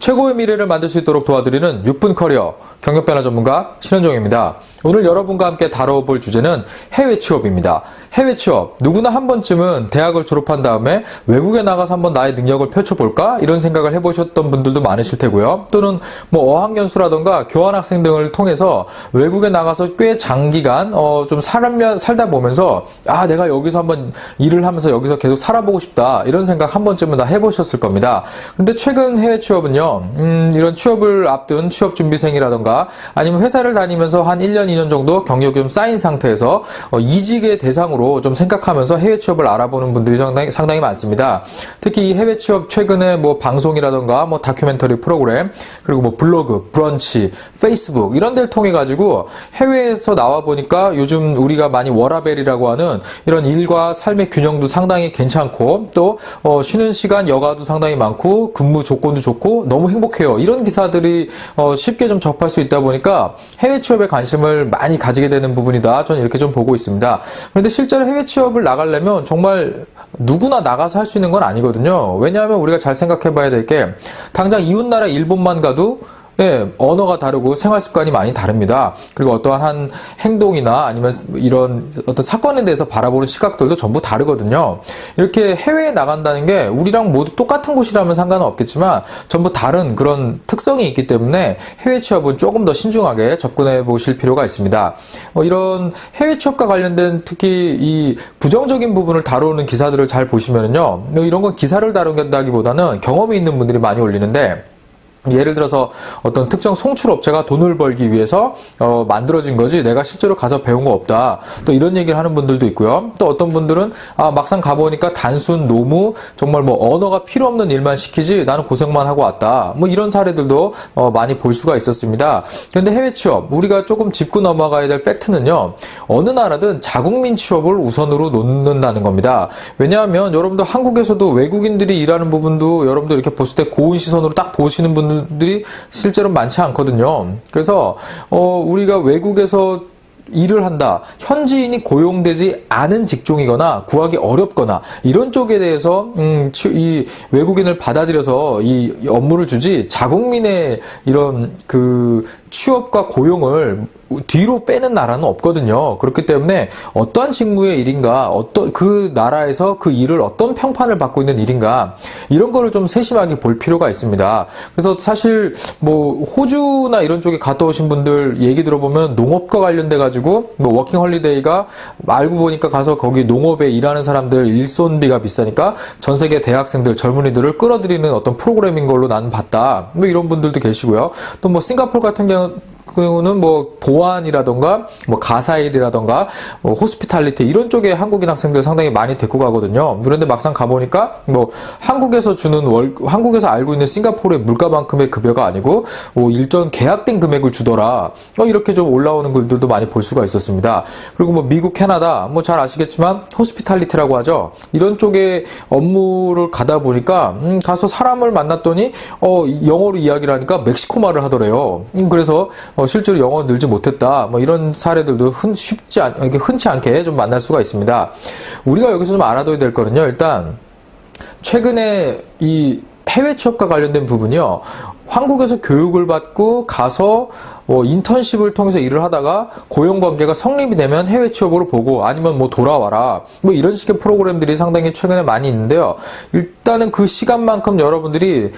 최고의 미래를 만들 수 있도록 도와드리는 6분 커리어 경력 변화 전문가 신현종입니다. 오늘 여러분과 함께 다뤄볼 주제는 해외 취업입니다. 해외 취업, 누구나 한 번쯤은 대학을 졸업한 다음에 외국에 나가서 한번 나의 능력을 펼쳐볼까? 이런 생각을 해보셨던 분들도 많으실 테고요. 또는 뭐 어학연수라던가 교환학생 등을 통해서 외국에 나가서 꽤 장기간 좀 살다 보면서 내가 여기서 한번 일을 하면서 여기서 계속 살아보고 싶다. 이런 생각 한 번쯤은 다 해보셨을 겁니다. 근데 최근 해외 취업은요, 이런 취업을 앞둔 취업준비생이라던가 아니면 회사를 다니면서 한 1년, 2년 정도 경력이 좀 쌓인 상태에서 이직의 대상으로 좀 생각하면서 해외 취업을 알아보는 분들이 상당히 많습니다. 특히 이 해외 취업 최근에 뭐 방송이라던가 뭐 다큐멘터리 프로그램 그리고 뭐 블로그, 브런치, 페이스북 이런 데를 통해 가지고 해외에서 나와 보니까 요즘 우리가 많이 워라밸이라고 하는 이런 일과 삶의 균형도 상당히 괜찮고 또 쉬는 시간 여가도 상당히 많고 근무 조건도 좋고 너무 행복해요. 이런 기사들이 쉽게 좀 접할 수 있다 보니까 해외 취업에 관심을 많이 가지게 되는 부분이다. 저는 이렇게 좀 보고 있습니다. 그런데 실제로 해외 취업을 나가려면 정말 누구나 나가서 할 수 있는 건 아니거든요. 왜냐하면 우리가 잘 생각해 봐야 될 게 당장 이웃나라 일본만 가도 언어가 다르고 생활 습관이 많이 다릅니다. 그리고 어떠한 한 행동이나 아니면 이런 어떤 사건에 대해서 바라보는 시각들도 전부 다르거든요. 이렇게 해외에 나간다는 게 우리랑 모두 똑같은 곳이라면 상관은 없겠지만 전부 다른 그런 특성이 있기 때문에 해외 취업은 조금 더 신중하게 접근해 보실 필요가 있습니다. 이런 해외 취업과 관련된 특히 이 부정적인 부분을 다루는 기사들을 잘 보시면요. 이런 건 기사를 다룬다기보다는 경험이 있는 분들이 많이 올리는데 예를 들어서 어떤 특정 송출업체가 돈을 벌기 위해서 만들어진 거지 내가 실제로 가서 배운 거 없다. 또 이런 얘기를 하는 분들도 있고요. 또 어떤 분들은 막상 가보니까 단순 노무 정말 뭐 언어가 필요 없는 일만 시키지 나는 고생만 하고 왔다. 뭐 이런 사례들도 많이 볼 수가 있었습니다. 그런데 해외 취업 우리가 조금 짚고 넘어가야 될 팩트는요. 어느 나라든 자국민 취업을 우선으로 놓는다는 겁니다. 왜냐하면 여러분도 한국에서도 외국인들이 일하는 부분도 여러분도 이렇게 봤을 때 고운 시선으로 딱 보시는 분들이 실제로 많지 않거든요. 그래서 우리가 외국에서 일을 한다. 현지인이 고용되지 않은 직종이거나 구하기 어렵거나 이런 쪽에 대해서 이 외국인을 받아들여서 이 업무를 주지 자국민의 이런 그 취업과 고용을 뒤로 빼는 나라는 없거든요. 그렇기 때문에 어떠한 직무의 일인가, 어떤 그 나라에서 그 일을 어떤 평판을 받고 있는 일인가 이런 거를 좀 세심하게 볼 필요가 있습니다. 그래서 사실 뭐 호주나 이런 쪽에 갔다 오신 분들 얘기 들어보면 농업과 관련돼 가지고 뭐 워킹 홀리데이가 알고 보니까 가서 거기 농업에 일하는 사람들 일손비가 비싸니까 전 세계 대학생들 젊은이들을 끌어들이는 어떤 프로그램인 걸로 나는 봤다. 뭐 이런 분들도 계시고요. 또 뭐 싱가포르 같은 경우는 뭐 보안이라던가 뭐 가사일이라던가 뭐 호스피탈리티 이런 쪽에 한국인 학생들 상당히 많이 데리고 가거든요. 그런데 막상 가보니까 뭐 한국에서 한국에서 알고 있는 싱가포르의 물가만큼의 급여가 아니고 뭐 일정 계약된 금액을 주더라. 이렇게 좀 올라오는 글들도 많이 볼 수가 있었습니다. 그리고 뭐 미국, 캐나다 뭐 잘 아시겠지만 호스피탈리티라고 하죠. 이런 쪽에 업무를 가다 보니까 가서 사람을 만났더니 영어로 이야기를 하니까 멕시코 말을 하더래요. 그래서 실제로 영어 늘지 못했다. 뭐 이런 사례들도 흔치 않게 좀 만날 수가 있습니다. 우리가 여기서 좀 알아둬야 될 거는요. 일단 최근에 이 해외 취업과 관련된 부분이요. 한국에서 교육을 받고 가서 인턴십을 통해서 일을 하다가 고용관계가 성립이 되면 해외 취업으로 보고 아니면 뭐 돌아와라 뭐 이런 식의 프로그램들이 상당히 최근에 많이 있는데요. 일단은 그 시간만큼 여러분들이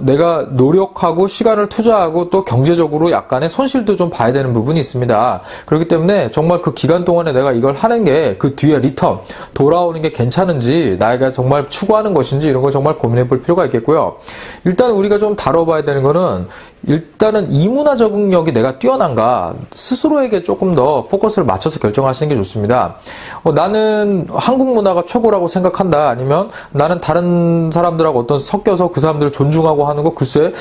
내가 노력하고 시간을 투자하고 또 경제적으로 약간의 손실도 좀 봐야 되는 부분이 있습니다. 그렇기 때문에 정말 그 기간 동안에 내가 이걸 하는 게 그 뒤에 리턴 돌아오는 게 괜찮은지 나이가 정말 추구하는 것인지 이런 걸 정말 고민해 볼 필요가 있겠고요. 일단 우리가 좀 다뤄봐야 되는 거는 일단은 이문화 적응력이 내가 뛰어난가 스스로에게 조금 더 포커스를 맞춰서 결정하시는 게 좋습니다. 나는 한국 문화가 최고라고 생각한다. 아니면 나는 다른 사람들하고 어떤 섞여서 그 사람들을 존중하고 하는 거 글쎄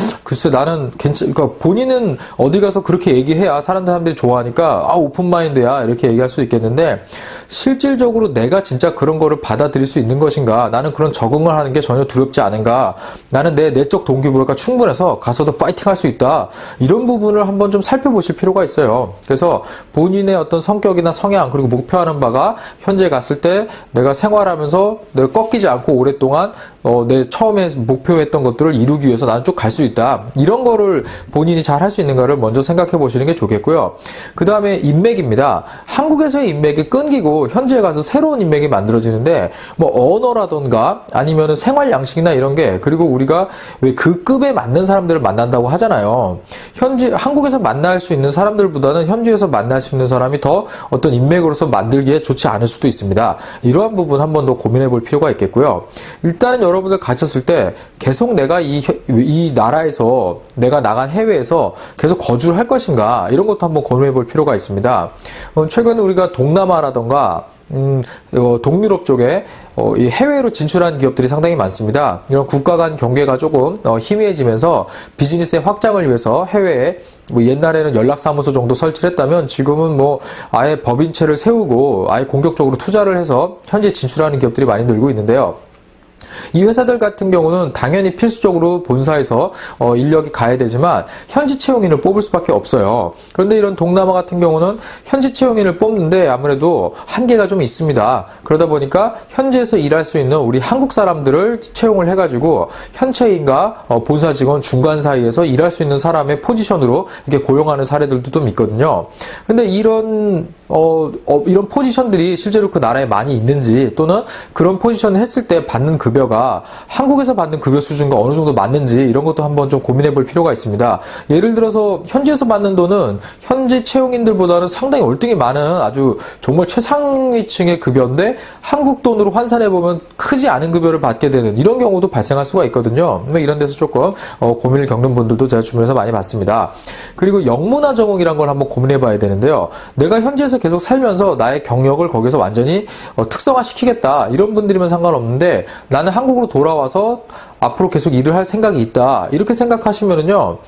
나는 그러니까 본인은 어디 가서 그렇게 얘기해야 사람들이 좋아하니까 오픈마인드야 이렇게 얘기할 수 있겠는데 실질적으로 내가 진짜 그런 거를 받아들일 수 있는 것인가? 나는 그런 적응을 하는 게 전혀 두렵지 않은가? 나는 내 내적 동기부여가 충분해서 가서도 파이팅 할 수 있다. 이런 부분을 한번 좀 살펴보실 필요가 있어요. 그래서 본인의 어떤 성격이나 성향 그리고 목표하는 바가 현재 갔을 때 내가 생활하면서 내가 꺾이지 않고 오랫동안 내 처음에 목표했던 것들을 이루기 위해서 나는 쭉 갈 수 있다. 이런 거를 본인이 잘 할 수 있는가를 먼저 생각해 보시는 게 좋겠고요. 그 다음에 인맥입니다. 한국에서의 인맥이 끊기고 현지에 가서 새로운 인맥이 만들어지는데 뭐 언어라던가 아니면 생활 양식이나 이런 게, 그리고 우리가 왜 그 급에 맞는 사람들을 만난다고 하잖아요. 한국에서 만날 수 있는 사람들보다는 현지에서 만날 수 있는 사람이 더 어떤 인맥으로서 만들기에 좋지 않을 수도 있습니다. 이러한 부분 한 번 더 고민해 볼 필요가 있겠고요. 일단은 여러분들 가셨을 때 계속 내가 이 나라에서, 내가 나간 해외에서 계속 거주를 할 것인가, 이런 것도 한번 고민해 볼 필요가 있습니다. 최근에 우리가 동남아라던가 동유럽 쪽에 이 해외로 진출한 기업들이 상당히 많습니다. 이런 국가 간 경계가 조금 희미해지면서 비즈니스의 확장을 위해서 해외에 옛날에는 연락사무소 정도 설치를 했다면 지금은 아예 법인체를 세우고 아예 공격적으로 투자를 해서 현지에 진출하는 기업들이 많이 늘고 있는데요. 이 회사들 같은 경우는 당연히 필수적으로 본사에서 인력이 가야 되지만 현지 채용인을 뽑을 수밖에 없어요. 그런데 이런 동남아 같은 경우는 현지 채용인을 뽑는데 아무래도 한계가 좀 있습니다. 그러다 보니까 현지에서 일할 수 있는 우리 한국 사람들을 채용을 해가지고 현채인과 본사 직원 중간 사이에서 일할 수 있는 사람의 포지션으로 이렇게 고용하는 사례들도 좀 있거든요. 근데 이런 포지션들이 실제로 그 나라에 많이 있는지, 또는 그런 포지션을 했을 때 받는 급여가 한국에서 받는 급여 수준과 어느 정도 맞는지, 이런 것도 한번 좀 고민해 볼 필요가 있습니다. 예를 들어서 현지에서 받는 돈은 현지 채용인들보다는 상당히 월등히 많은 아주 정말 최상위층의 급여인데 한국 돈으로 환산해 보면 크지 않은 급여를 받게 되는 이런 경우도 발생할 수가 있거든요. 이런 데서 조금 고민을 겪는 분들도 제가 주변에서 많이 봤습니다. 그리고 영문화 전공이란 걸 한번 고민해 봐야 되는데요. 내가 현지에서 계속 살면서 나의 경력을 거기서 완전히 특성화시키겠다, 이런 분들이면 상관없는데 나는 한국으로 돌아와서 앞으로 계속 일을 할 생각이 있다, 이렇게 생각하시면은요,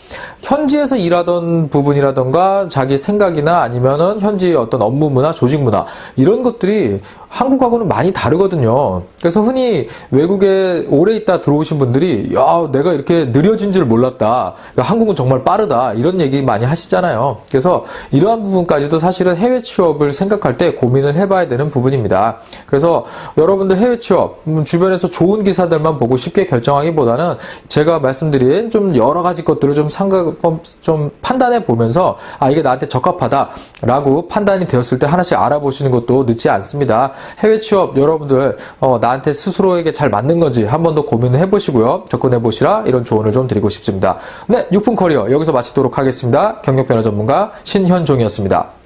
현지에서 일하던 부분이라던가 자기 생각이나 아니면은 현지 어떤 업무 문화, 조직 문화, 이런 것들이 한국하고는 많이 다르거든요. 그래서 흔히 외국에 오래 있다 들어오신 분들이 내가 이렇게 느려진 줄 몰랐다, 그러니까 한국은 정말 빠르다, 이런 얘기 많이 하시잖아요. 그래서 이러한 부분까지도 사실은 해외 취업을 생각할 때 고민을 해봐야 되는 부분입니다. 그래서 여러분들 해외 취업 주변에서 좋은 기사들만 보고 쉽게 결정하기보다는 제가 말씀드린 좀 여러 가지 것들을 좀 판단해 보면서 이게 나한테 적합하다라고 판단이 되었을 때 하나씩 알아보시는 것도 늦지 않습니다. 해외 취업 여러분들 나한테 스스로에게 잘 맞는 건지 한 번 더 고민을 해보시고요. 접근해 보시라, 이런 조언을 좀 드리고 싶습니다. 네, 6분 커리어 여기서 마치도록 하겠습니다. 경력 변화 전문가 신현종이었습니다.